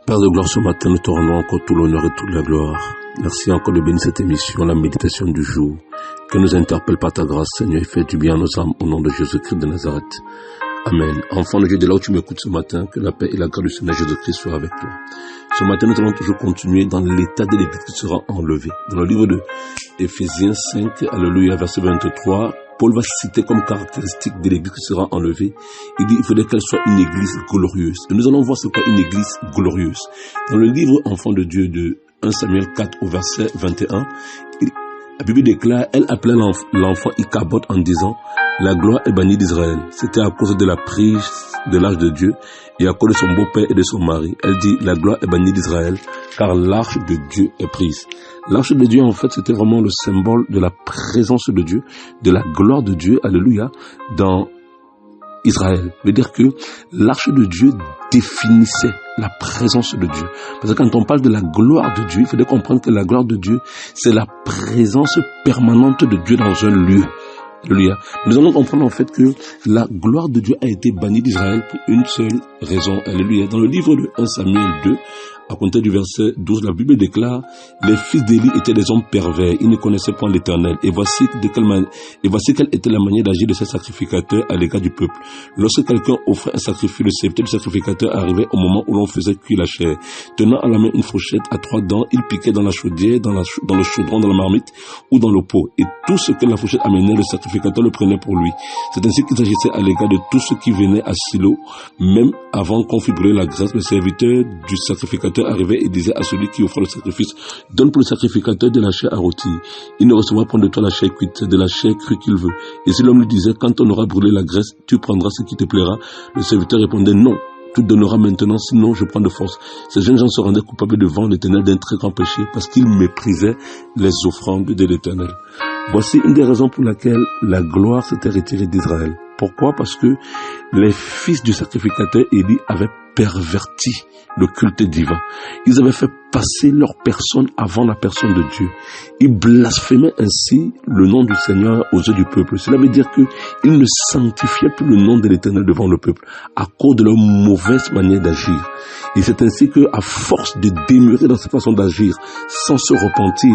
Père de gloire, ce matin, nous te rendons encore tout l'honneur et toute la gloire. Merci encore de bénir cette émission, la méditation du jour, que nous interpelle par ta grâce, Seigneur, et fait du bien à nos âmes au nom de Jésus-Christ de Nazareth. Amen. Enfant de Dieu, de là où tu m'écoutes ce matin, que la paix et la grâce du Seigneur Jésus-Christ soient avec toi. Ce matin, nous allons toujours continuer dans l'état de l'Église qui sera enlevé. Dans le livre de Éphésiens 5, alléluia, verset 23, Paul va citer comme caractéristique de l'Église qui sera enlevée. Il dit, il faudrait qu'elle soit une Église glorieuse. Et nous allons voir ce qu'est une Église glorieuse. Dans le livre Enfant de Dieu de 1 Samuel 4 au verset 21, la Bible déclare, elle appelait l'enfant Ichabod en disant, la gloire est bannie d'Israël. C'était à cause de la prise de l'arche de Dieu et à cause de son beau-père et de son mari. Elle dit, la gloire est bannie d'Israël car l'arche de Dieu est prise. L'arche de Dieu, en fait, c'était vraiment le symbole de la présence de Dieu, de la gloire de Dieu, alléluia, dans Israël. Ça veut dire que l'arche de Dieu définissait la présence de Dieu. Parce que quand on parle de la gloire de Dieu, il faudrait comprendre que la gloire de Dieu, c'est la présence permanente de Dieu dans un lieu. Alléluia. Nous allons comprendre en fait que la gloire de Dieu a été bannie d'Israël pour une seule raison. Alléluia. Dans le livre de 1 Samuel 2, à compter du verset 12, la Bible déclare, les fils d'Élie étaient des hommes pervers, ils ne connaissaient pas l'Éternel. Et voici quelle était la manière d'agir de ces sacrificateurs à l'égard du peuple. Lorsque quelqu'un offrait un sacrifice, le serviteur du sacrificateur arrivait au moment où l'on faisait cuire la chair. Tenant à la main une fourchette à 3 dents, il piquait dans la chaudière, dans le chaudron, dans la marmite ou dans le pot. Et tout ce que la fourchette amenait, le sacrificateur le prenait pour lui. C'est ainsi qu'il s'agissait à l'égard de tous ceux qui venaient à Silo, même avant qu'on fît brûler la graisse. Le serviteur du sacrificateur arrivait et disait à celui qui offrait le sacrifice, donne pour le sacrificateur de la chair à rôtir. Il ne recevra point de toi la chair cuite, c'est de la chair crue qu'il veut. Et si l'homme lui disait, quand on aura brûlé la graisse, tu prendras ce qui te plaira, le serviteur répondait, non, tu donneras maintenant, sinon je prends de force. Ces jeunes gens se rendaient coupables devant l'Éternel d'un très grand péché parce qu'ils méprisaient les offrandes de l'Éternel. Voici une des raisons pour laquelle la gloire s'était retirée d'Israël. Pourquoi? Parce que les fils du sacrificateur Élie avaient perverti le culte divin. Ils avaient fait passer leur personne avant la personne de Dieu. Ils blasphémaient ainsi le nom du Seigneur aux yeux du peuple. Cela veut dire qu'ils ne sanctifiaient plus le nom de l'Éternel devant le peuple à cause de leur mauvaise manière d'agir. Et c'est ainsi qu'à force de demeurer dans cette façon d'agir sans se repentir,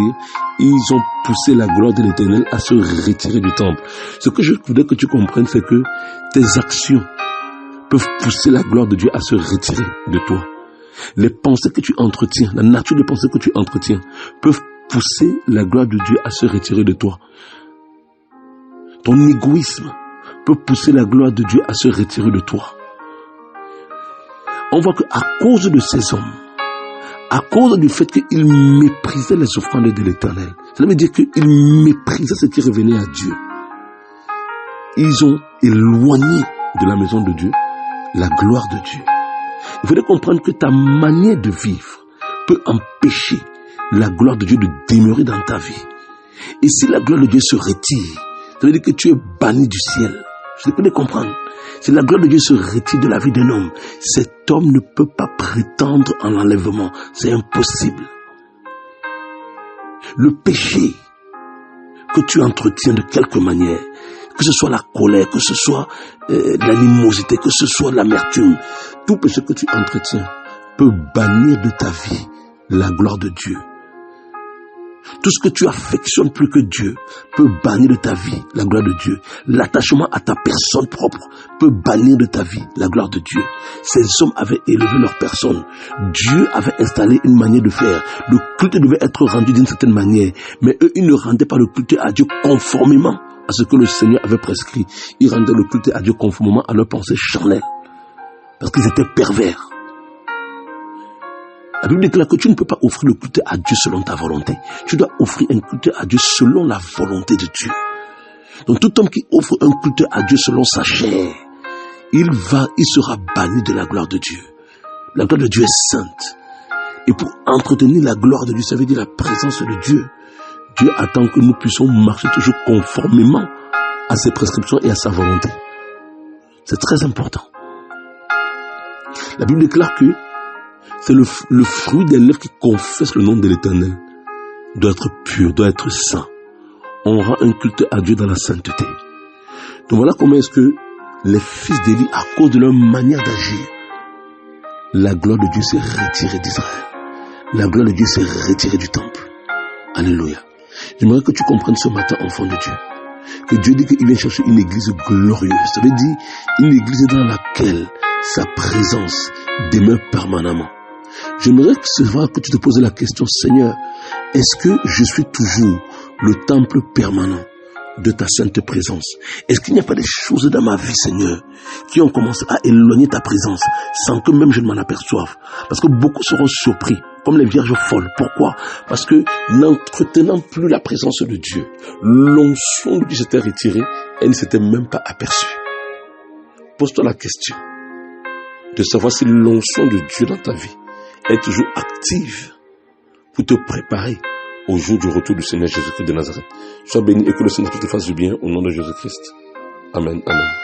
ils ont poussé la gloire de l'Éternel à se retirer du temple. Ce que je voudrais que tu comprennes, c'est que tes actions peuvent pousser la gloire de Dieu à se retirer de toi. Les pensées que tu entretiens, la nature des pensées que tu entretiens, peuvent pousser la gloire de Dieu à se retirer de toi. Ton égoïsme peut pousser la gloire de Dieu à se retirer de toi. On voit qu'à cause de ces hommes, à cause du fait qu'ils méprisaient les offrandes de l'Éternel, ça veut dire qu'ils méprisaient ce qui revenait à Dieu. Ils ont éloigné de la maison de Dieu la gloire de Dieu. Il faudrait comprendre que ta manière de vivre peut empêcher la gloire de Dieu de demeurer dans ta vie. Et si la gloire de Dieu se retire, ça veut dire que tu es banni du ciel. Je peux comprendre. Si la gloire de Dieu se retire de la vie d'un homme, cet homme ne peut pas prétendre en l'enlèvement. C'est impossible. Le péché que tu entretiens de quelque manière, que ce soit la colère, que ce soit l'animosité, que ce soit l'amertume, tout péché que tu entretiens peut bannir de ta vie la gloire de Dieu. Tout ce que tu affectionnes plus que Dieu peut bannir de ta vie la gloire de Dieu. L'attachement à ta personne propre peut bannir de ta vie la gloire de Dieu. Ces hommes avaient élevé leur personne. Dieu avait installé une manière de faire. Le culte devait être rendu d'une certaine manière. Mais eux, ils ne rendaient pas le culte à Dieu conformément à ce que le Seigneur avait prescrit. Ils rendaient le culte à Dieu conformément à leurs pensées charnelles. Parce qu'ils étaient pervers. La Bible déclare que tu ne peux pas offrir le culte à Dieu selon ta volonté. Tu dois offrir un culte à Dieu selon la volonté de Dieu. Donc tout homme qui offre un culte à Dieu selon sa chair, il sera banni de la gloire de Dieu. La gloire de Dieu est sainte. Et pour entretenir la gloire de Dieu, ça veut dire la présence de Dieu. Dieu attend que nous puissions marcher toujours conformément à ses prescriptions et à sa volonté. C'est très important. La Bible déclare que c'est le fruit des lèvres qui confesse le nom de l'Éternel doit être pur, doit être saint. On rend un culte à Dieu dans la sainteté. Donc voilà comment est-ce que les fils d'Élie, à cause de leur manière d'agir, la gloire de Dieu s'est retirée d'Israël. La gloire de Dieu s'est retirée du temple. Alléluia. J'aimerais que tu comprennes ce matin, enfant de Dieu, que Dieu dit qu'il vient chercher une église glorieuse. Ça veut dire une église dans laquelle sa présence demeure permanemment. J'aimerais que tu te poses la question, Seigneur, est-ce que je suis toujours le temple permanent de ta sainte présence? Est-ce qu'il n'y a pas des choses dans ma vie, Seigneur, qui ont commencé à éloigner ta présence sans que même je ne m'en aperçoive? Parce que beaucoup seront surpris, comme les vierges folles. Pourquoi? Parce que n'entretenant plus la présence de Dieu, l'onction de Dieu s'était retirée, elle ne s'était même pas aperçue. Pose-toi la question de savoir si l'onction de Dieu dans ta vie est toujours active pour te préparer au jour du retour du Seigneur Jésus-Christ de Nazareth. Sois béni et que le Seigneur te fasse du bien au nom de Jésus-Christ. Amen. Amen.